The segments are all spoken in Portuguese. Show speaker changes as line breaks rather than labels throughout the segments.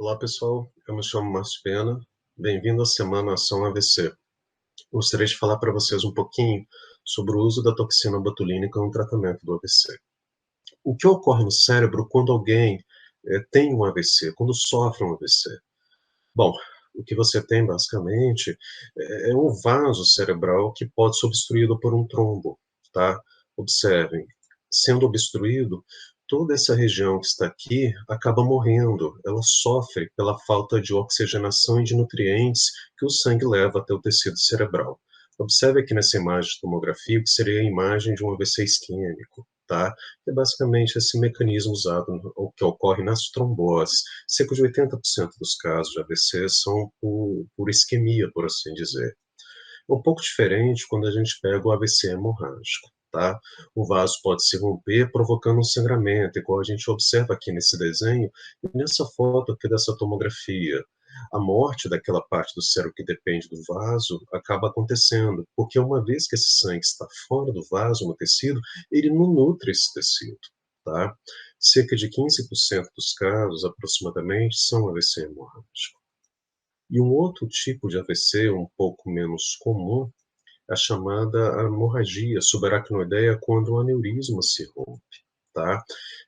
Olá pessoal, eu me chamo Márcio Pena, bem-vindo à Semana Ação AVC. Gostaria de falar para vocês um pouquinho sobre o uso da toxina botulínica no tratamento do AVC. O que ocorre no cérebro quando alguém tem um AVC, quando sofre um AVC? Bom, o que você tem basicamente é um vaso cerebral que pode ser obstruído por um trombo, tá? Observem, sendo obstruído, toda essa região que está aqui acaba morrendo, ela sofre pela falta de oxigenação e de nutrientes que o sangue leva até o tecido cerebral. Observe aqui nessa imagem de tomografia o que seria a imagem de um AVC isquêmico, tá? É basicamente esse mecanismo usado, o que ocorre nas tromboses. Cerca de 80% dos casos de AVC são por isquemia, por assim dizer. É um pouco diferente quando a gente pega o AVC hemorrágico, tá? O vaso pode se romper, provocando um sangramento, igual a gente observa aqui nesse desenho e nessa foto aqui dessa tomografia. A morte daquela parte do cérebro que depende do vaso acaba acontecendo, porque uma vez que esse sangue está fora do vaso, no tecido, ele não nutre esse tecido, tá? Cerca de 15% dos casos, aproximadamente, são AVC hemorrágico. E um outro tipo de AVC, um pouco menos comum, é a chamada hemorragia subaracnoideia, quando o aneurisma se rompe, tá?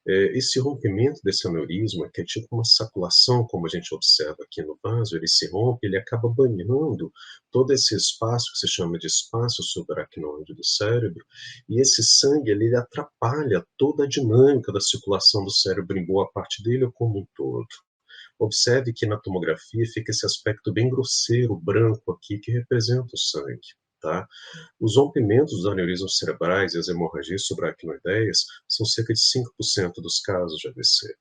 Esse rompimento desse aneurisma, que é tipo uma saculação, como a gente observa aqui no vaso, ele se rompe, ele acaba banhando todo esse espaço que se chama de espaço subaracnoide do cérebro, e esse sangue, ele atrapalha toda a dinâmica da circulação do cérebro em boa parte dele ou como um todo. Observe que na tomografia fica esse aspecto bem grosseiro, branco aqui, que representa o sangue, tá? Os rompimentos dos aneurismos cerebrais e as hemorragias subaracnoideias são cerca de 5% dos casos de AVC.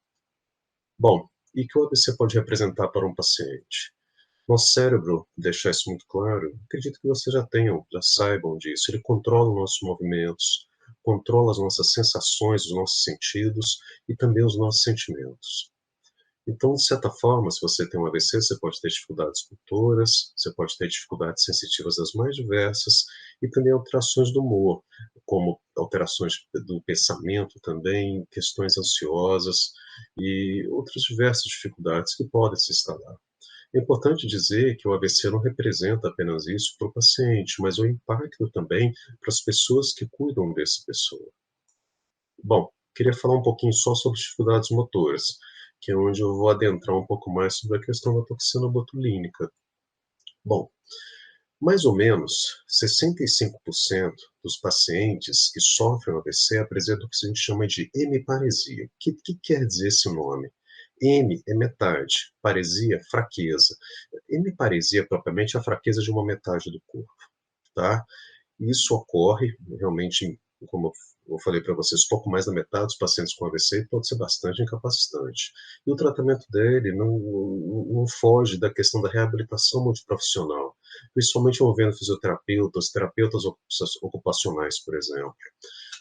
Bom, e que o AVC pode representar para um paciente? Nosso cérebro, deixar isso muito claro, acredito que vocês já tenham, já saibam disso, ele controla os nossos movimentos, controla as nossas sensações, os nossos sentidos e também os nossos sentimentos. Então, de certa forma, se você tem um AVC, você pode ter dificuldades motoras, você pode ter dificuldades sensitivas das mais diversas e também alterações do humor, como alterações do pensamento também, questões ansiosas e outras diversas dificuldades que podem se instalar. É importante dizer que o AVC não representa apenas isso para o paciente, mas o impacto também para as pessoas que cuidam dessa pessoa. Bom, queria falar um pouquinho só sobre dificuldades motoras, que é onde eu vou adentrar um pouco mais sobre a questão da toxina botulínica. Bom, mais ou menos 65% dos pacientes que sofrem AVC apresentam o que a gente chama de hemiparesia. O que quer dizer esse nome? Hemi é metade, paresia, fraqueza. Hemiparesia, propriamente, é a fraqueza de uma metade do corpo, tá? Isso ocorre realmente, como eu falei para vocês, pouco mais da metade dos pacientes com AVC pode ser bastante incapacitante. E o tratamento dele não foge da questão da reabilitação multiprofissional, principalmente envolvendo fisioterapeutas, terapeutas ocupacionais, por exemplo.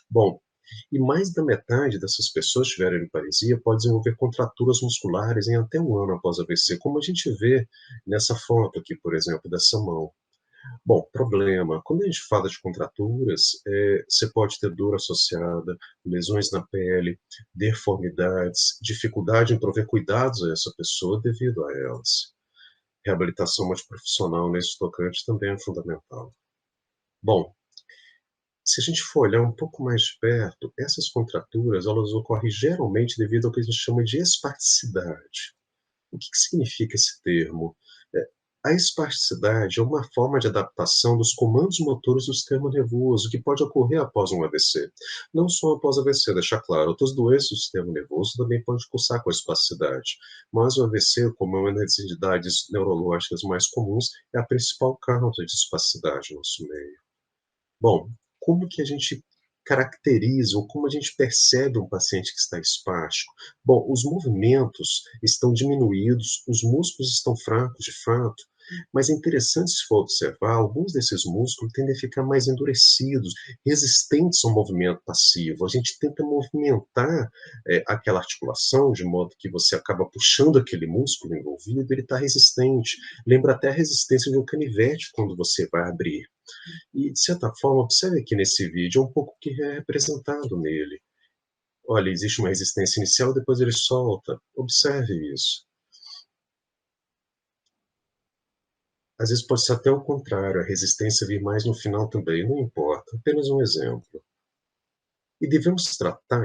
Bom, e mais da metade dessas pessoas que tiverem paresia pode desenvolver contraturas musculares em até um ano após AVC, como a gente vê nessa foto aqui, por exemplo, dessa mão. Bom, problema. Quando a gente fala de contraturas, você pode ter dor associada, lesões na pele, deformidades, dificuldade em prover cuidados a essa pessoa devido a elas. Reabilitação multiprofissional nesse tocante também é fundamental. Bom, se a gente for olhar um pouco mais de perto, essas contraturas, elas ocorrem geralmente devido ao que a gente chama de espasticidade. O que significa esse termo? É, a espasticidade é uma forma de adaptação dos comandos motores do sistema nervoso que pode ocorrer após um AVC. Não só após AVC, deixar claro, outras doenças do sistema nervoso também podem cursar com a espasticidade, mas o AVC, como é uma das entidades neurológicas mais comuns, é a principal causa de espasticidade no nosso meio. Bom, como que a gente caracteriza ou como a gente percebe um paciente que está espástico? Bom, os movimentos estão diminuídos, os músculos estão fracos, de fato, mas é interessante se for observar, alguns desses músculos tendem a ficar mais endurecidos, resistentes ao movimento passivo. A gente tenta movimentar aquela articulação de modo que você acaba puxando aquele músculo envolvido, ele está resistente. Lembra até a resistência de um canivete quando você vai abrir. E, de certa forma, observe aqui nesse vídeo, é um pouco o que é representado nele. Olha, existe uma resistência inicial, depois ele solta. Observe isso. Às vezes pode ser até o contrário, a resistência vir mais no final também, não importa, apenas um exemplo. E devemos tratar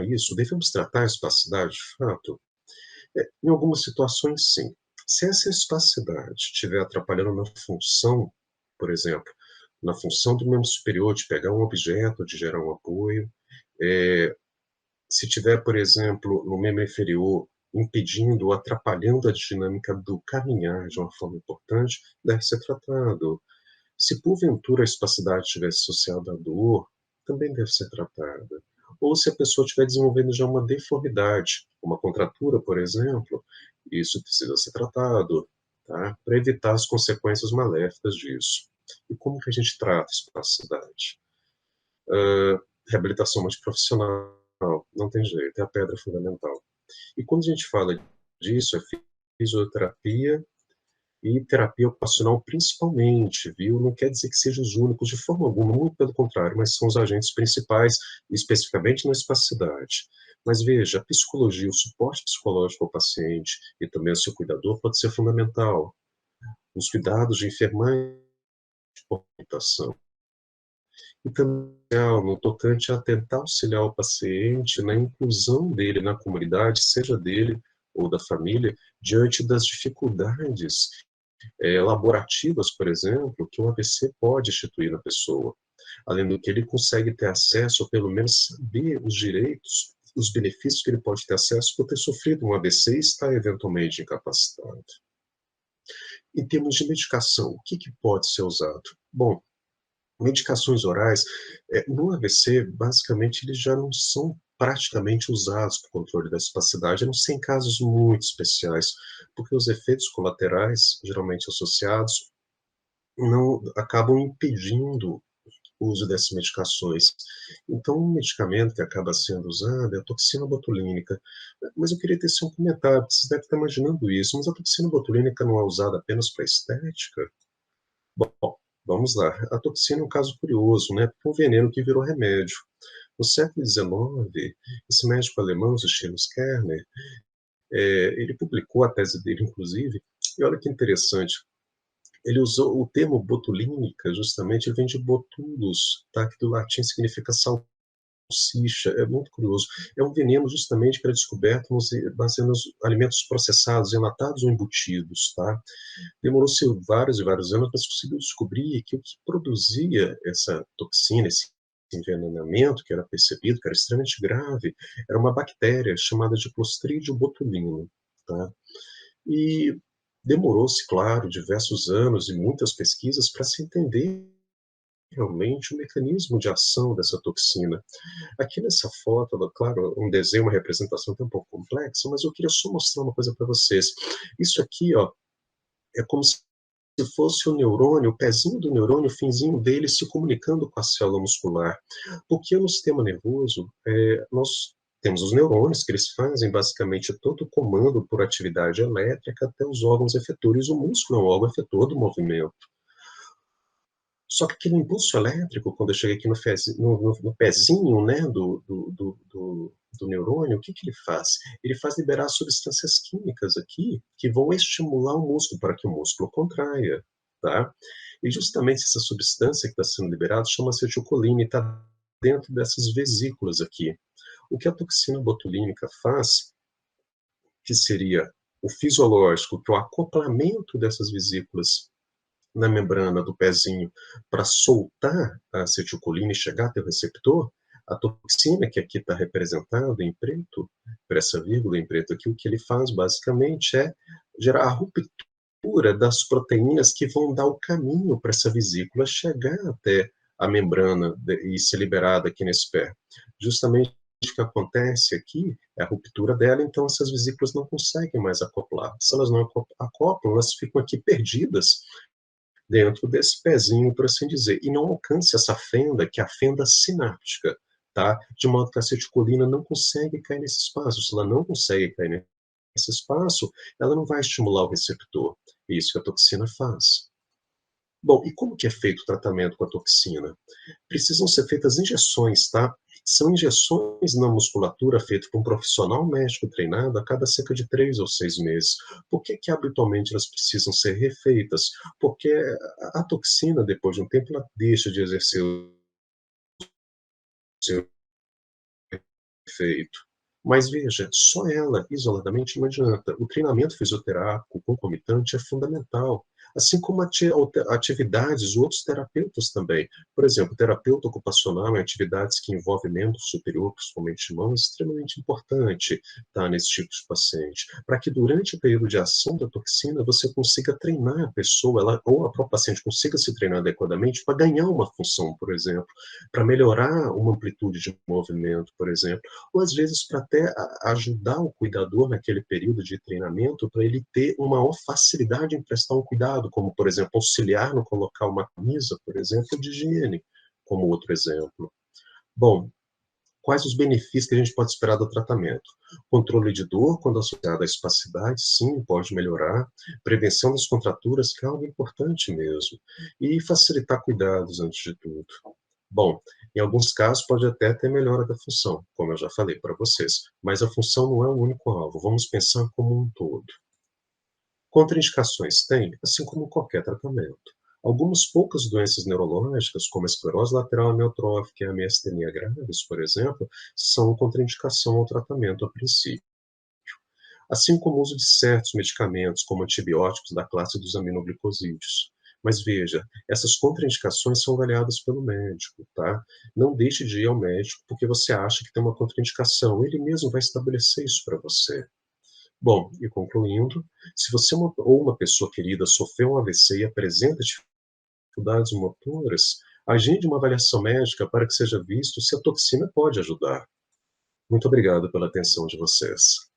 a espacidade de fato? Em algumas situações, sim. Se essa espacidade estiver atrapalhando na função, por exemplo, na função do membro superior de pegar um objeto, de gerar um apoio, se tiver, por exemplo, no membro inferior, impedindo ou atrapalhando a dinâmica do caminhar de uma forma importante, deve ser tratado. Se porventura a espacidade estiver associada à dor, também deve ser tratada. Ou se a pessoa estiver desenvolvendo já uma deformidade, uma contratura, por exemplo, isso precisa ser tratado, tá? Para evitar as consequências maléficas disso. E como que a gente trata a espacidade? Reabilitação multiprofissional, não tem jeito, é a pedra fundamental. E quando a gente fala disso, é fisioterapia e terapia ocupacional principalmente, viu? Não quer dizer que sejam os únicos de forma alguma, muito pelo contrário, mas são os agentes principais, especificamente na espacidade. Mas veja, a psicologia, o suporte psicológico ao paciente e também ao seu cuidador pode ser fundamental. Os cuidados de enfermagem de orientação. E também no tocante a tentar auxiliar o paciente na inclusão dele na comunidade, seja dele ou da família, diante das dificuldades laborativas, por exemplo, que o AVC pode instituir na pessoa. Além do que, ele consegue ter acesso, ou pelo menos saber os direitos, os benefícios que ele pode ter acesso por ter sofrido um AVC e estar eventualmente incapacitado. Em termos de medicação, o que pode ser usado? Bom, medicações orais, no AVC, basicamente, eles já não são praticamente usados para o controle da espacidade, a não ser em casos muito especiais, porque os efeitos colaterais, geralmente associados, não acabam impedindo o uso dessas medicações. Então, um medicamento que acaba sendo usado é a toxina botulínica. Mas eu queria ter só um comentário, porque você deve estar imaginando isso, mas a toxina botulínica não é usada apenas para estética? Bom, vamos lá. A toxina é um caso curioso, né? Porque é um veneno que virou remédio. No século XIX, esse médico alemão, Justinus Kerner, ele publicou a tese dele, inclusive, e olha que interessante, ele usou o termo botulínica, justamente, ele vem de botulus, tá? Que do latim significa salsicha, é muito curioso. É um veneno justamente que era descoberto baseado nos alimentos processados, enlatados ou embutidos, tá? Demorou-se vários e vários anos, mas conseguiu descobrir que o que produzia essa toxina, esse envenenamento que era percebido, que era extremamente grave, era uma bactéria chamada de Clostridium botulinum, tá? E demorou-se, claro, diversos anos e muitas pesquisas para se entender realmente o mecanismo de ação dessa toxina. Aqui nessa foto, claro, um desenho, uma representação até um pouco complexa, mas eu queria só mostrar uma coisa para vocês. Isso aqui, ó, é como se fosse o neurônio, o pezinho do neurônio, o finzinho dele se comunicando com a célula muscular. Porque no sistema nervoso, nós temos os neurônios, que eles fazem basicamente todo o comando por atividade elétrica até os órgãos efetores. O músculo é um órgão efetor do movimento. Só que aquele impulso elétrico, quando eu cheguei aqui no pezinho, né, do neurônio, o que ele faz? Ele faz liberar substâncias químicas aqui que vão estimular o músculo para que o músculo contraia, tá? E justamente essa substância que está sendo liberada chama-se acetilcolina e está dentro dessas vesículas aqui. O que a toxina botulínica faz, que seria o fisiológico, que é o acoplamento dessas vesículas na membrana do pezinho para soltar a acetilcolina e chegar até o receptor, a toxina, que aqui está representada em preto, por essa vírgula em preto aqui, o que ele faz basicamente é gerar a ruptura das proteínas que vão dar o caminho para essa vesícula chegar até a membrana e ser liberada aqui nesse pé. Justamente o que acontece aqui é a ruptura dela, então essas vesículas não conseguem mais acoplar. Se elas não acoplam, elas ficam aqui perdidas dentro desse pezinho, por assim dizer, e não alcance essa fenda, que é a fenda sináptica, tá? De modo que a acetilcolina não consegue cair nesse espaço. Se ela não consegue cair nesse espaço, ela não vai estimular o receptor. É isso que a toxina faz. Bom, e como que é feito o tratamento com a toxina? Precisam ser feitas injeções, tá? São injeções na musculatura feitas por um profissional médico treinado a cada cerca de 3 ou 6 meses. Por que que habitualmente elas precisam ser refeitas? Porque a toxina, depois de um tempo, ela deixa de exercer o seu efeito. Mas veja, só ela isoladamente não adianta. O treinamento fisioterápico concomitante é fundamental, assim como atividades, outros terapeutas também. Por exemplo, terapeuta ocupacional em atividades que envolvem membro superior, principalmente mão, é extremamente importante estar nesse tipo de paciente, para que durante o período de ação da toxina você consiga treinar a pessoa, ela, ou a própria paciente consiga se treinar adequadamente para ganhar uma função, por exemplo, para melhorar uma amplitude de movimento, por exemplo, ou às vezes para até ajudar o cuidador naquele período de treinamento para ele ter uma maior facilidade em prestar um cuidado, como, por exemplo, auxiliar no colocar uma camisa, por exemplo, de higiene, como outro exemplo. Bom, quais os benefícios que a gente pode esperar do tratamento? Controle de dor, quando associado à espacidade, sim, pode melhorar. Prevenção das contraturas, que é algo importante mesmo. E facilitar cuidados, antes de tudo. Bom, em alguns casos pode até ter melhora da função, como eu já falei para vocês, mas a função não é o único alvo, vamos pensar como um todo. Contraindicações tem, assim como qualquer tratamento. Algumas poucas doenças neurológicas, como a esclerose lateral amiotrófica e a miastenia graves, por exemplo, são contraindicação ao tratamento a princípio, assim como o uso de certos medicamentos, como antibióticos da classe dos aminoglicosídeos. Mas veja, essas contraindicações são avaliadas pelo médico, tá? Não deixe de ir ao médico porque você acha que tem uma contraindicação, ele mesmo vai estabelecer isso para você. Bom, e concluindo, se você ou uma pessoa querida sofreu um AVC e apresenta dificuldades motoras, agende uma avaliação médica para que seja visto se a toxina pode ajudar. Muito obrigado pela atenção de vocês.